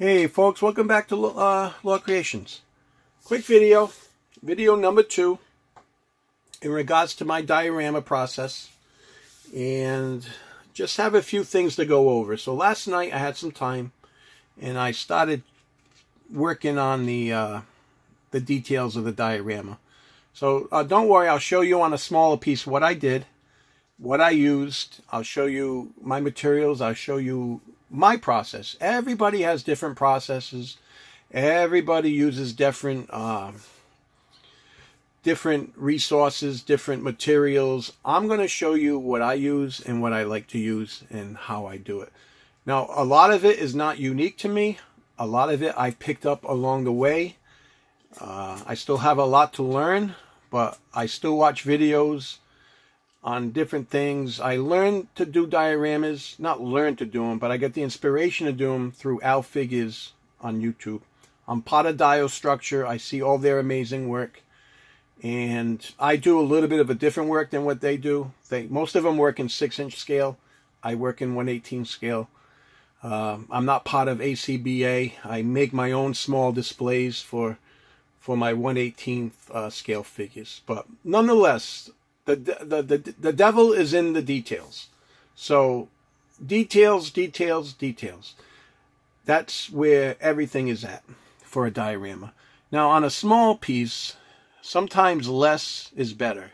Hey folks, welcome back to Law Creations. Quick video number 2 in regards to my diorama process, and just have a few things to go over. So last night I had some time and I started working on the details of the diorama. So don't worry, I'll show you on a smaller piece what I did, what I used. I'll show you my materials. I'll show you my process. Everybody has different processes. Everybody uses different resources, different materials. I'm going to show you what I use and what I like to use and how I do it. Now, a lot of it is not unique to me. A lot of it I picked up along the way. I still have a lot to learn, but I still watch videos on different things. I learned to do dioramas, not learn to do them, but I get the inspiration to do them through Al Figures on YouTube. I'm part of Dio Structure. I see all their amazing work, and I do a little bit of a different work than what they do. Most of them work in 6-inch scale. I work in 1/18 scale. I'm not part of ACBA. I make my own small displays for my 1/18 scale figures, but nonetheless, the devil is in the details. So details. That's where everything is at for a diorama. Now on a small piece, sometimes less is better.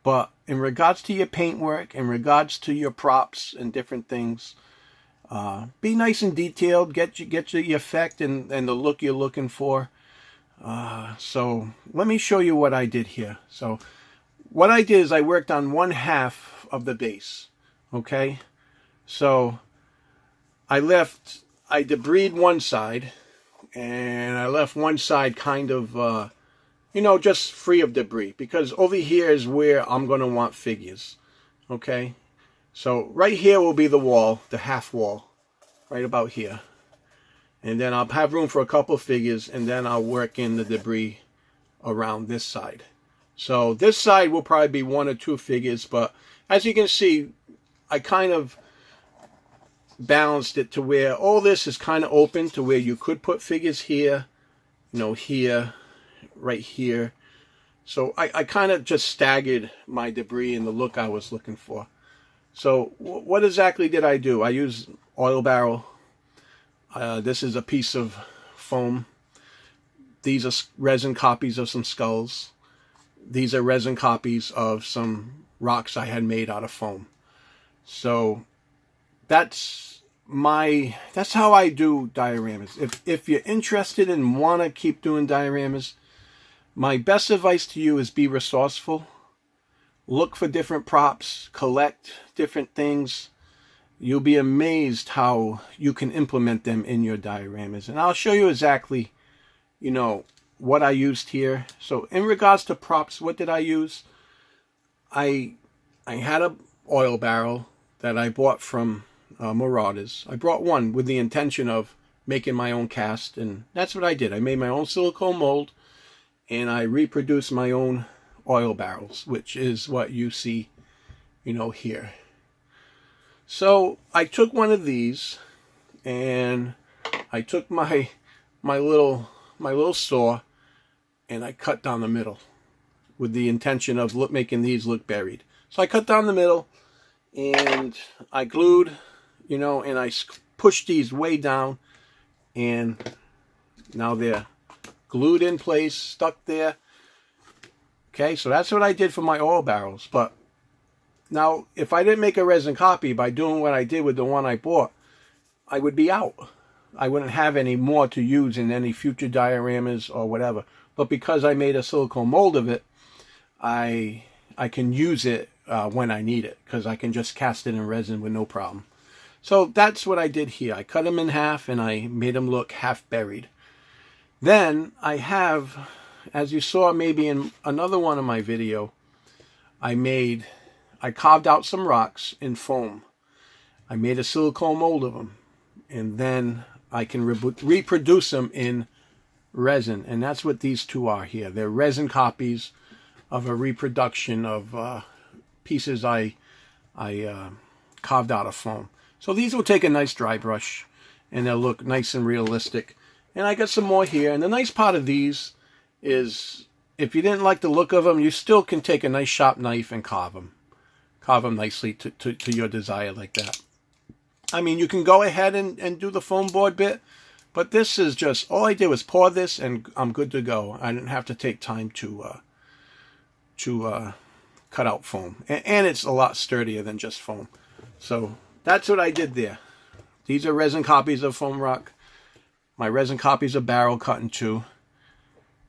But in regards to your paintwork, in regards to your props and different things, be nice and detailed. Get the effect and the look you're looking for. So let me show you what I did here. So what I did is I worked on 1/2 of the base. Okay, so I debrised one side, and I left one side kind of just free of debris, because over here is where I'm going to want figures. Okay, so right here will be the wall, the half wall, right about here. And then I'll have room for a couple of figures, and then I'll work in the debris around this side. So this side will probably be 1 or 2 figures, but as you can see, I kind of balanced it to where all this is kind of open to where you could put figures here, here, right here. So I kind of just staggered my debris in the look I was looking for. So what exactly did I do? I used oil barrel. This is a piece of foam. These are resin copies of some skulls. These are resin copies of some rocks I had made out of foam. So that's how I do dioramas. If you're interested and want to keep doing dioramas, my best advice to you is be resourceful. Look for different props, collect different things. You'll be amazed how you can implement them in your dioramas. And I'll show you exactly, what I used here. So in regards to props, what did I use? I had an oil barrel that I bought from Marauders. I brought one with the intention of making my own cast, and that's what I did. I made my own silicone mold, and I reproduced my own oil barrels, which is what you see, here. So I took one of these, and I took my little saw, and I cut down the middle with the intention of making these look buried. So I cut down the middle, and I glued, and I pushed these way down, and now they're glued in place, stuck there. Okay, so that's what I did for my oil barrels. But now, if I didn't make a resin copy by doing what I did with the one I bought, I would be out. I wouldn't have any more to use in any future dioramas or whatever. But because I made a silicone mold of it, I can use it when I need it, because I can just cast it in resin with no problem. So that's what I did here. I cut them in half, and I made them look half buried. Then I have, as you saw maybe in another one of my video, I carved out some rocks in foam. I made a silicone mold of them, and then I can reproduce them in resin, and that's what these two are here. They're resin copies of a reproduction of pieces I carved out of foam. So these will take a nice dry brush, and they'll look nice and realistic. And I got some more here. And the nice part of these is, if you didn't like the look of them, you still can take a nice sharp knife and carve them. Carve them nicely to your desire like that. I mean, you can go ahead and do the foam board bit, but this is just, all I did was pour this and I'm good to go. I didn't have to take time to cut out foam. And it's a lot sturdier than just foam. So that's what I did there. These are resin copies of foam rock. My resin copies are barrel cut in two.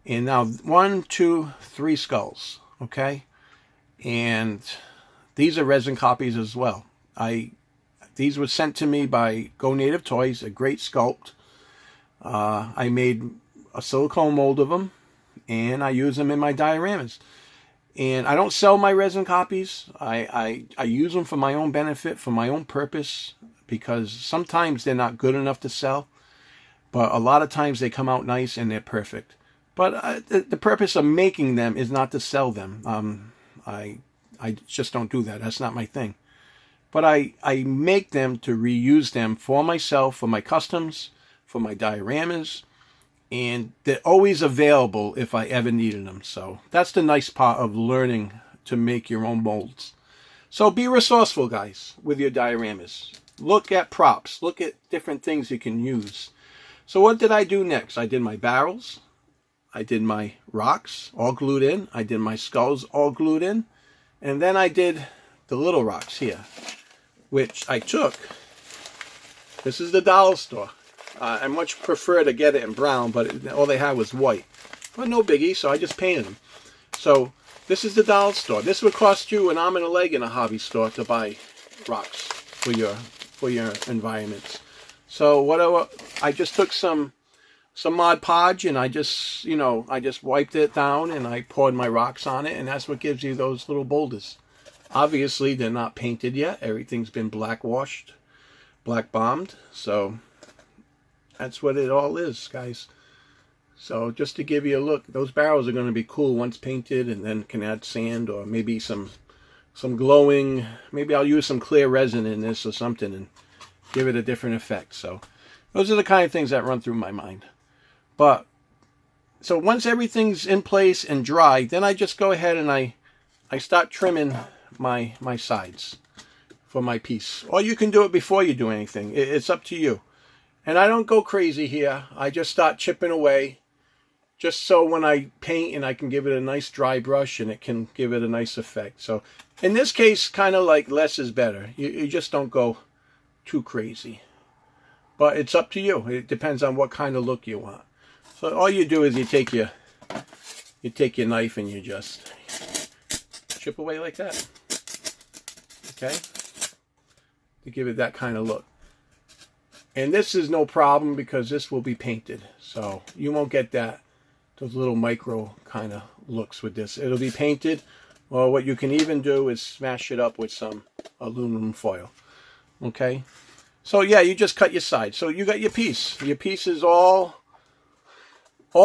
And now 1, 2, 3 skulls. Okay? And these are resin copies as well. These were sent to me by Go Native Toys, a great sculpt. I made a silicone mold of them, and I use them in my dioramas. And I don't sell my resin copies. I use them for my own benefit, for my own purpose, because sometimes they're not good enough to sell, but a lot of times they come out nice and they're perfect. But the purpose of making them is not to sell them. I just don't do that. That's not my thing. But I make them to reuse them for myself, for my customs, for my dioramas, and they're always available if I ever needed them. So that's the nice part of learning to make your own molds. So be resourceful, guys, with your dioramas. Look at props. Look at different things you can use. So what did I do next? I did my barrels. I did my rocks, all glued in. I did my skulls, all glued in. And then I did the little rocks here, which I took. This is the dollar store. I much prefer to get it in brown, but all they had was white. But no biggie, so I just painted them. So this is the dollar store. This would cost you an arm and a leg in a hobby store to buy rocks for your environments. So I just took some Mod Podge, and I just wiped it down and I poured my rocks on it, and that's what gives you those little boulders. Obviously, they're not painted yet. Everything's been black washed, black bombed. So that's what it all is, guys. So just to give you a look, those barrels are going to be cool once painted, and then can add sand or maybe some glowing. Maybe I'll use some clear resin in this or something and give it a different effect. So those are the kind of things that run through my mind. But so once everything's in place and dry, then I just go ahead and I start trimming my sides for my piece. Or you can do it before you do anything. It's up to you. And I don't go crazy here. I just start chipping away, just so when I paint, and I can give it a nice dry brush and it can give it a nice effect. So in this case, kind of like less is better. You just don't go too crazy. But it's up to you. It depends on what kind of look you want. So all you do is you take your knife and you just chip away like that. Okay? To give it that kind of look. And this is no problem because this will be painted. So you won't get those little micro kind of looks with this. It'll be painted. Or what you can even do is smash it up with some aluminum foil. Okay? So yeah, you just cut your sides. So you got your piece. Your piece is all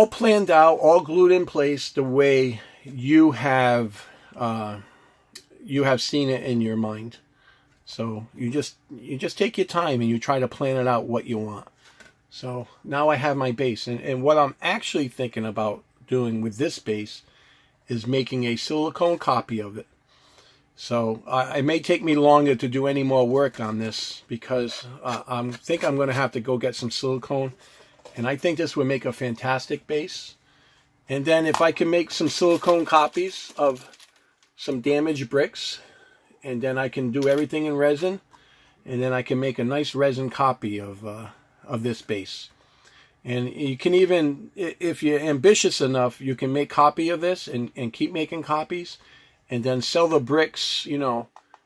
planned out, all glued in place the way you have seen it in your mind. So you just take your time and you try to plan it out what you want. So now I have my base, and what I'm actually thinking about doing with this base is making a silicone copy of it. So it may take me longer to do any more work on this because I think I'm going to have to go get some silicone, and I think this would make a fantastic base. And then if I can make some silicone copies of some damaged bricks, and then I can do everything in resin, and then I can make a nice resin copy of this base. And you can even, if you're ambitious enough, you can make copy of this and keep making copies, and then sell the bricks,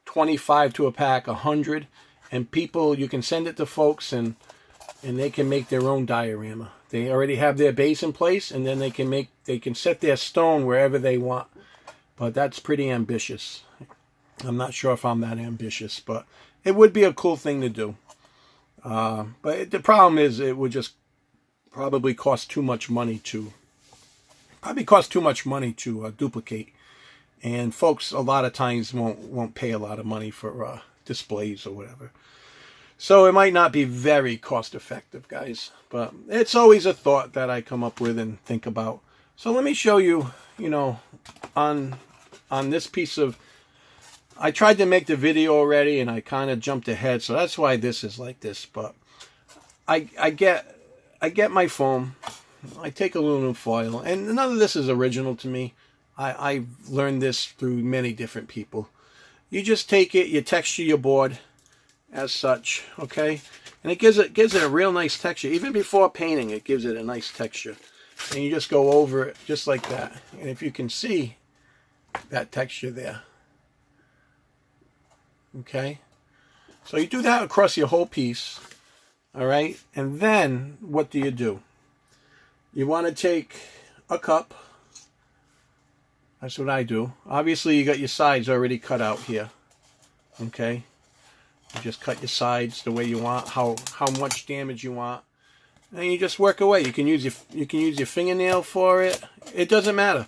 25 to a pack, 100, and people, you can send it to folks, and they can make their own diorama. They already have their base in place, and then they can set their stone wherever they want. But that's pretty ambitious. I'm not sure if I'm that ambitious, but it would be a cool thing to do. But the problem is it would just probably cost too much money to duplicate. And folks a lot of times won't pay a lot of money for displays or whatever. So it might not be very cost effective, guys, but it's always a thought that I come up with and think about. So let me show you, on this piece of, I tried to make the video already and I kind of jumped ahead, so that's why this is like this. But I get my foam, I take aluminum foil, and none of this is original to me. I've learned this through many different people. You just take it, you texture your board as such, okay? And it gives it a real nice texture. Even before painting, it gives it a nice texture. And you just go over it just like that. And if you can see that texture there, okay? So you do that across your whole piece, all right? And then what do? You want to take a cup. That's what I do. Obviously, you got your sides already cut out here, okay? You just cut your sides the way you want, how much damage you want, and you just work away. You can use your fingernail for it. It doesn't matter.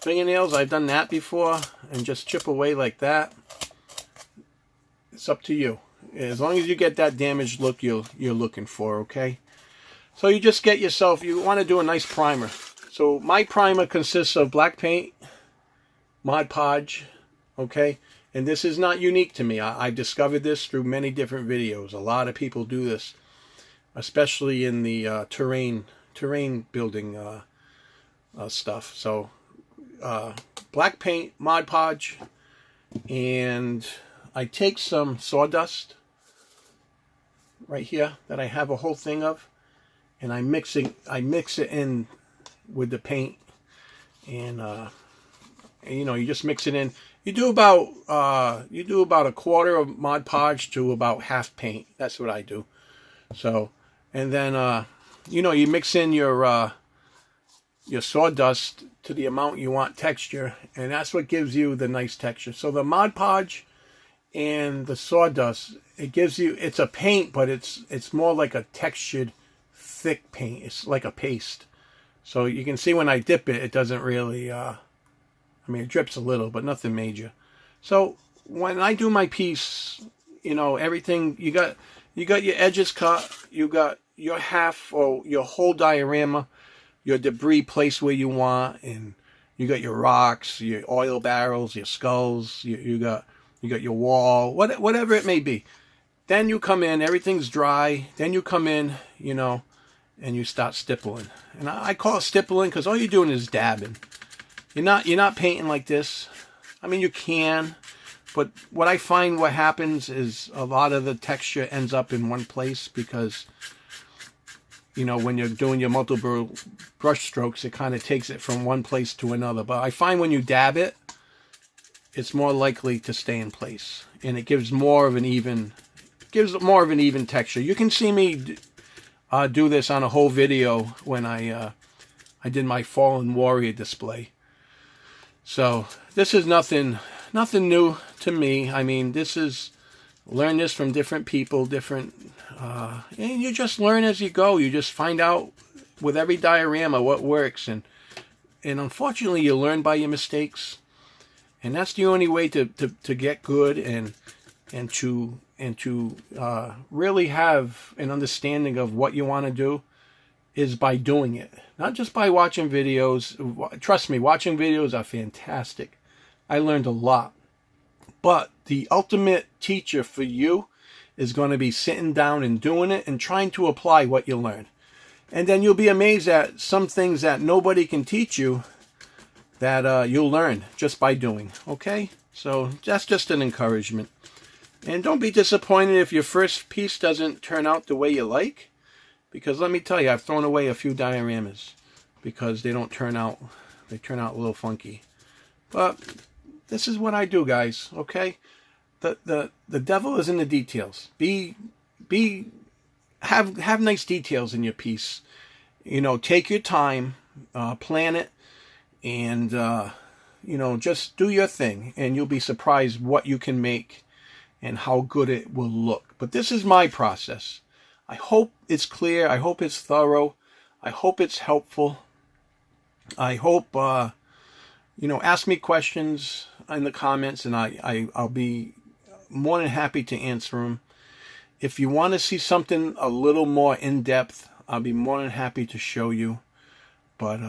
Fingernails, I've done that before, and just chip away like that. It's up to you. As long as you get that damaged look you're looking for, okay? So you just get yourself. You want to do a nice primer. So my primer consists of black paint, Mod Podge, okay? And this is not unique to me. I discovered this through many different videos. A lot of people do this, especially in the terrain building stuff. So black paint, Mod Podge, and I take some sawdust right here that I have a whole thing of, and I mix it in with the paint, and you just mix it in. You do about a quarter of Mod Podge to about half paint. That's what I do. So, and then you mix in your sawdust to the amount you want texture, and that's what gives you the nice texture. So the Mod Podge and the sawdust, it's a paint, but it's more like a textured, thick paint. It's like a paste. So you can see when I dip it, it doesn't really, it drips a little, but nothing major. So when I do my piece, everything, you got your edges cut, you got your half or your whole diorama, your debris placed where you want, and you got your rocks, your oil barrels, your skulls, you got your wall, whatever it may be. Then you come in, everything's dry, then you come in, and you start stippling. And I call it stippling because all you're doing is dabbing. You're not painting like this. I mean, you can, but what I find what happens is a lot of the texture ends up in one place because, when you're doing your multiple brush strokes, it kind of takes it from one place to another. But I find when you dab it, it's more likely to stay in place, and it gives more of an even texture. You can see me do this on a whole video when I did my Fallen Warrior display. So this is nothing new to me. I mean, learn this from different people, and you just learn as you go. You just find out with every diorama what works, and unfortunately you learn by your mistakes, and that's the only way to get good and to really have an understanding of what you want to do is by doing it. Not just by watching videos. Trust me, watching videos are fantastic. I learned a lot. But the ultimate teacher for you is going to be sitting down and doing it and trying to apply what you learn. And then you'll be amazed at some things that nobody can teach you that you'll learn just by doing. Okay? So that's just an encouragement. And don't be disappointed if your first piece doesn't turn out the way you like. Because let me tell you, I've thrown away a few dioramas because they turn out a little funky. But this is what I do, guys, okay? The devil is in the details. Have nice details in your piece. Take your time, plan it, and just do your thing, and you'll be surprised what you can make and how good it will look. But this is my process. I hope it's clear. I hope it's thorough. I hope it's helpful. I hope, ask me questions in the comments, and I'll be more than happy to answer them. If you want to see something a little more in-depth, I'll be more than happy to show you. But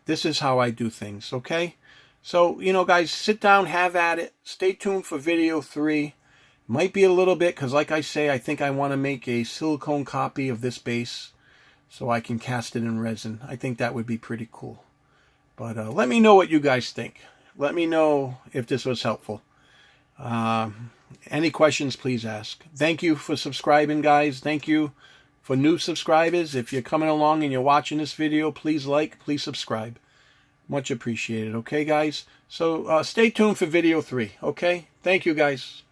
this is how I do things, okay? So, guys, sit down, have at it. Stay tuned for video 3. Might be a little bit, because like I say, I think I want to make a silicone copy of this base so I can cast it in resin. I think that would be pretty cool. But let me know what you guys think. Let me know if this was helpful. Any questions, please ask. Thank you for subscribing, guys. Thank you for new subscribers. If you're coming along and you're watching this video, please like, please subscribe. Much appreciated. Okay, guys? So stay tuned for video 3. Okay? Thank you, guys.